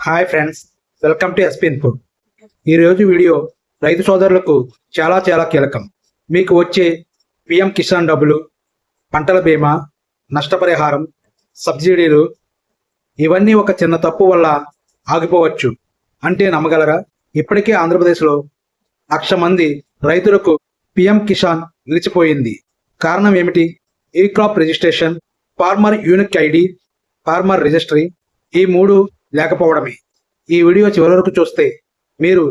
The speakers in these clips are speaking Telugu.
Hi friends, welcome to SP info. ఈరోజు వీడియో రైతు సోదరులకు చాలా కీలకం. మీకు వచ్చే పిఎం కిసాన్ డబ్బులు, పంటల బీమా, నష్టపరిహారం, సబ్సిడీలు ఇవన్నీ ఒక చిన్న తప్పు వల్ల ఆగిపోవచ్చు అంటే నమ్మగలరా? ఇప్పటికే ఆంధ్రప్రదేశ్లో 1,00,000 మంది రైతులకు పిఎం కిసాన్ నిలిచిపోయింది. కారణం ఏమిటి? E crop registration, farmer unique ID, farmer registry ఈ మూడు లేకపోవడమే. ఈ వీడియో చివరి వరకు చూస్తే మీరు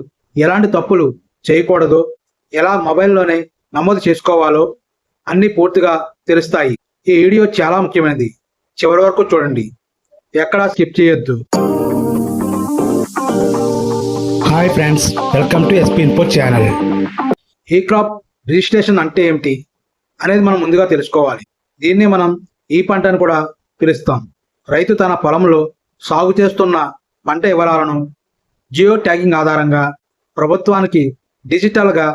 ఎలాంటి తప్పులు చేయకూడదో, ఎలా మొబైల్లోనే నమోదు చేసుకోవాలో అన్నీ పూర్తిగా తెలుస్తాయి. ఈ వీడియో చాలా ముఖ్యమైనది, చివరి వరకు చూడండి, ఎక్కడా స్కిప్ చేయొద్దు. Hi friends, welcome to SP info channel. ఈ క్రాప్ రిజిస్ట్రేషన్ అంటే ఏమిటి అనేది మనం ముందుగా తెలుసుకోవాలి. దీన్ని మనం ఈ పంట అని కూడా పిలుస్తాం. రైతు తన పొలంలో సాగు చేస్తున్న పంట వివరాలను జియో ట్యాగింగ్ ఆధారంగా ప్రభుత్వానికి డిజిటల్గా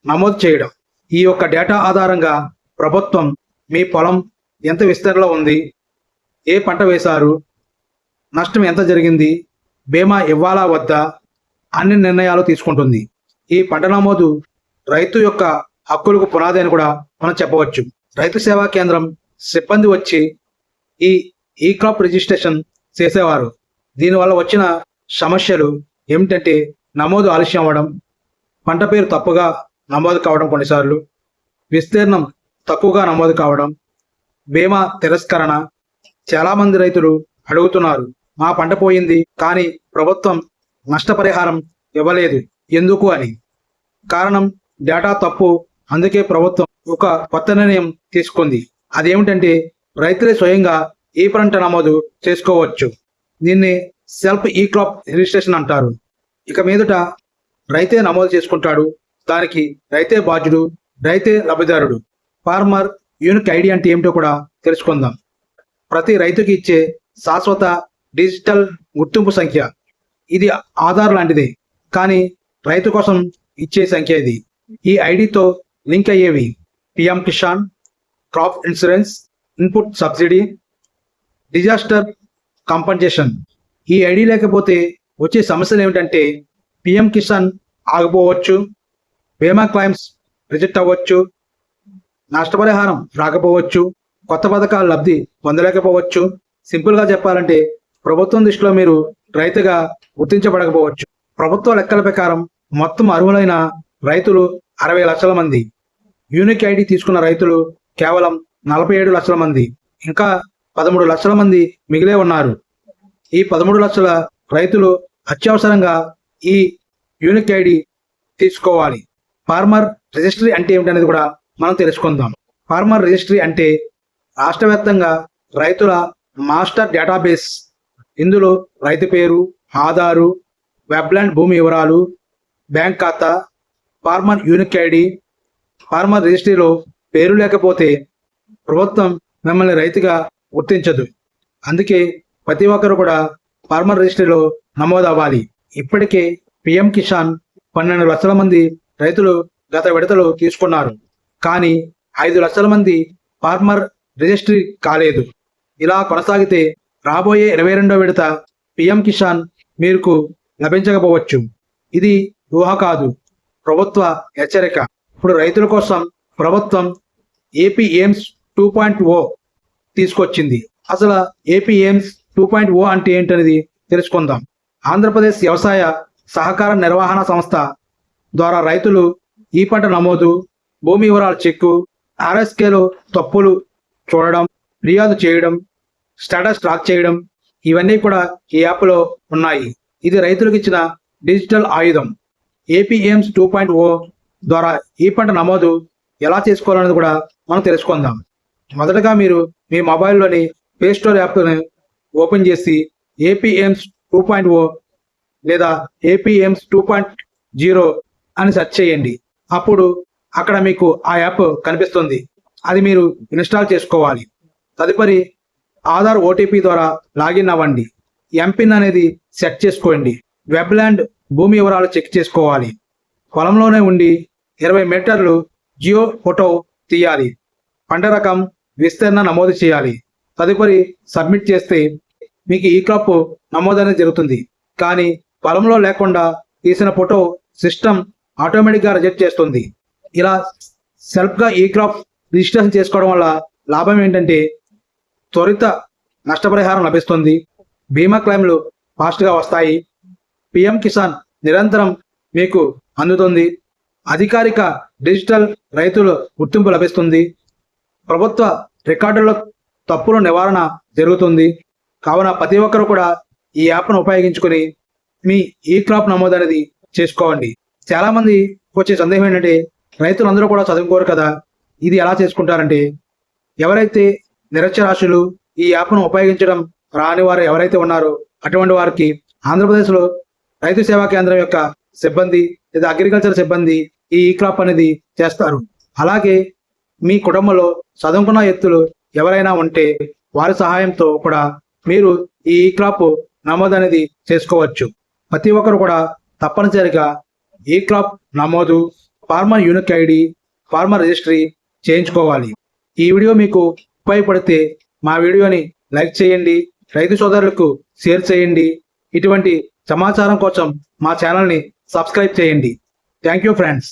నమోదు చేయడం. ఈ యొక్క డేటా ఆధారంగా ప్రభుత్వం మీ పొలం ఎంత విస్తీర్ణంలో ఉంది, ఏ పంట వేశారు, నష్టం ఎంత జరిగింది, బీమా ఇవ్వాలా వద్దా అన్ని నిర్ణయాలు తీసుకుంటుంది. ఈ పంట నమోదు రైతు యొక్క హక్కులకు పునాది అని కూడా మనం చెప్పవచ్చు. రైతు సేవా కేంద్రం సిబ్బంది వచ్చి ఈ క్రాప్ రిజిస్ట్రేషన్ చేసేవారు. దీనివల్ల వచ్చిన సమస్యలు ఏమిటంటే నమోదు ఆలస్యం అవ్వడం, పంట పేరు తప్పుగా నమోదు కావడం, కొన్నిసార్లు విస్తీర్ణం తక్కువగా నమోదు కావడం, బీమా తిరస్కరణ. చాలామంది రైతులు అడుగుతున్నారు, మా పంట పోయింది కానీ ప్రభుత్వం నష్టపరిహారం ఇవ్వలేదు ఎందుకు అని. కారణం డేటా తప్పు. అందుకే ప్రభుత్వం ఒక కొత్త నిర్ణయం తీసుకుంది. అదేమిటంటే రైతులే స్వయంగా ఈ పంట నమోదు చేసుకోవచ్చు. దీన్ని సెల్ఫ్ ఈ క్రాప్ రిజిస్ట్రేషన్ అంటారు. ఇక మీదట రైతే నమోదు చేసుకుంటాడు. దానికి రైతే బాధ్యుడు, రైతే లబ్ధిదారుడు. ఫార్మర్ యూనిక్ ఐడి అంటే ఏమిటో కూడా తెలుసుకుందాం. ప్రతి రైతుకి ఇచ్చే శాశ్వత డిజిటల్ గుర్తింపు సంఖ్య. ఇది ఆధార్ లాంటిదే, కానీ రైతు కోసం ఇచ్చే సంఖ్య ఇది. ఈ ఐడితో లింక్ అయ్యేవి PM Kisan, crop insurance, input subsidy, disaster compensation. ఈ ఐడి లేకపోతే వచ్చే సమస్యలు ఏమిటంటే పిఎం కిసాన్ ఆగిపోవచ్చు, బీమా క్లైమ్స్ రిజెక్ట్ అవ్వచ్చు, నష్టపరిహారం రాకపోవచ్చు, కొత్త పథకాల లబ్ధి పొందలేకపోవచ్చు. సింపుల్గా చెప్పాలంటే ప్రభుత్వం దృష్టిలో మీరు రైతుగా గుర్తించబడకపోవచ్చు. ప్రభుత్వ లెక్కల ప్రకారం మొత్తం అర్హులైన రైతులు 60 లక్షల మంది. యూనిక్ ఐడి తీసుకున్న రైతులు కేవలం 47 లక్షల మంది. ఇంకా 13 లక్షల మంది మిగిలే ఉన్నారు. ఈ 13 లక్షల రైతులు అత్యవసరంగా ఈ యూనిక్ ఐడి తీసుకోవాలి. ఫార్మర్ రిజిస్ట్రీ అంటే ఏమిటనేది కూడా మనం తెలుసుకుందాం. ఫార్మర్ రిజిస్ట్రీ అంటే రాష్ట్ర వ్యాప్తంగా రైతుల మాస్టర్ డేటాబేస్. ఇందులో రైతు పేరు, ఆధారు, వెబ్లాండ్ భూమి వివరాలు, బ్యాంక్ ఖాతా, ఫార్మర్ యూనిక్ ఐడి. ఫార్మర్ రిజిస్ట్రీలో పేరు లేకపోతే ప్రభుత్వం మిమ్మల్ని రైతుగా గుర్తించదు. అందుకే ప్రతి ఒక్కరు కూడా ఫార్మర్ రిజిస్ట్రీలో నమోదు అవ్వాలి. ఇప్పటికే పిఎం కిసాన్ 12 లక్షల మంది రైతులు గత విడతలు తీసుకున్నారు, కానీ 5 లక్షల మంది ఫార్మర్ రిజిస్ట్రీ కాలేదు. ఇలా కొనసాగితే రాబోయే 22వ విడత పిఎం కిసాన్ మీకు లభించకపోవచ్చు. ఇది ఊహ కాదు, ప్రభుత్వ హెచ్చరిక. ఇప్పుడు రైతుల కోసం ప్రభుత్వం ఏపీ ఎయిమ్స్ 2.0 తీసుకొచ్చింది. అసలు ఏపీ ఎయిమ్స్ 2.0 అంటే ఏంటనేది తెలుసుకుందాం. ఆంధ్రప్రదేశ్ వ్యవసాయ సహకార నిర్వహణ సంస్థ ద్వారా రైతులు ఈ పంట నమోదు, భూమి వివరాల చెక్కు, ఆర్ఎస్కేలో తప్పులు చూడడం, ఫిర్యాదు చేయడం, స్టేటస్ ట్రాక్ చేయడం ఇవన్నీ కూడా ఈ యాప్లో ఉన్నాయి. ఇది రైతులకు ఇచ్చిన డిజిటల్ ఆయుధం. ఏపీ ఎయిమ్స్ 2.0 ద్వారా ఈ పంట నమోదు ఎలా చేసుకోవాలనేది కూడా మనం తెలుసుకుందాం. మొదటగా మీరు మీ మొబైల్లోని ప్లే స్టోర్ యాప్ని ఓపెన్ చేసి ఏపీ ఎయిమ్స్ 2.0 లేదా ఏపీ ఎయిమ్స్ 2.0 అని సెర్చ్ చేయండి. అప్పుడు అక్కడ మీకు ఆ యాప్ కనిపిస్తుంది. అది మీరు ఇన్స్టాల్ చేసుకోవాలి. తదుపరి ఆధార్ ఓటీపీ ద్వారా లాగిన్ అవ్వండి. ఎంపిన్ అనేది సెట్ చేసుకోండి. వెబ్లాండ్ భూమి వివరాలు చెక్ చేసుకోవాలి. పొలంలోనే ఉండి 20 మీటర్లు జియో ఫోటో తీయాలి. పంట రకం, విస్తీర్ణ నమోదు చేయాలి. తదుపరి సబ్మిట్ చేస్తే మీకు ఈ క్రాప్ నమోదు అనేది జరుగుతుంది. కానీ పొలంలో లేకుండా తీసిన ఫోటో సిస్టమ్ ఆటోమేటిక్గా రిజెక్ట్ చేస్తుంది. ఇలా సెల్ఫ్గా ఈ క్రాప్ రిజిస్ట్రేషన్ చేసుకోవడం వల్ల లాభం ఏంటంటే త్వరిత నష్టపరిహారం లభిస్తుంది, బీమా క్లెయిమ్లు ఫాస్ట్గా వస్తాయి, పిఎం కిసాన్ నిరంతరం మీకు అందుతుంది, అధికారిక డిజిటల్ రైతుల గుర్తింపు లభిస్తుంది, ప్రభుత్వ రికార్డుల్లో తప్పుల నివారణ జరుగుతుంది. కావున ప్రతి ఒక్కరు కూడా ఈ యాప్ను ఉపయోగించుకొని మీ ఈ క్రాప్ నమోదు అనేది చేసుకోండి. చాలామంది వచ్చే సందేహం ఏంటంటే రైతులందరూ కూడా చదువుకోరు కదా, ఇది ఎలా చేసుకుంటారంటే ఎవరైతే నిరక్షరాస్యులు ఈ యాప్ను ఉపయోగించడం రాని వారు ఎవరైతే ఉన్నారో అటువంటి వారికి ఆంధ్రప్రదేశ్లో రైతు సేవా కేంద్రం యొక్క సిబ్బంది లేదా అగ్రికల్చర్ సిబ్బంది ఈ క్రాప్ అనేది చేస్తారు. అలాగే మీ కుటుంబంలో చదువుకున్న వ్యక్తులు ఎవరైనా ఉంటే వారి సహాయంతో కూడా మీరు ఈ క్రాప్ నమోదు అనేది చేసుకోవచ్చు. ప్రతి ఒక్కరు కూడా తప్పనిసరిగా ఈ క్రాప్ నమోదు, farmer unique ID, farmer registry చేయించుకోవాలి. ఈ వీడియో మీకు ఉపయోగపడితే మా వీడియోని లైక్ చేయండి, రైతు సోదరులకు షేర్ చేయండి. ఇటువంటి సమాచారం కోసం మా ఛానల్ని సబ్స్క్రైబ్ చేయండి. Thank you friends.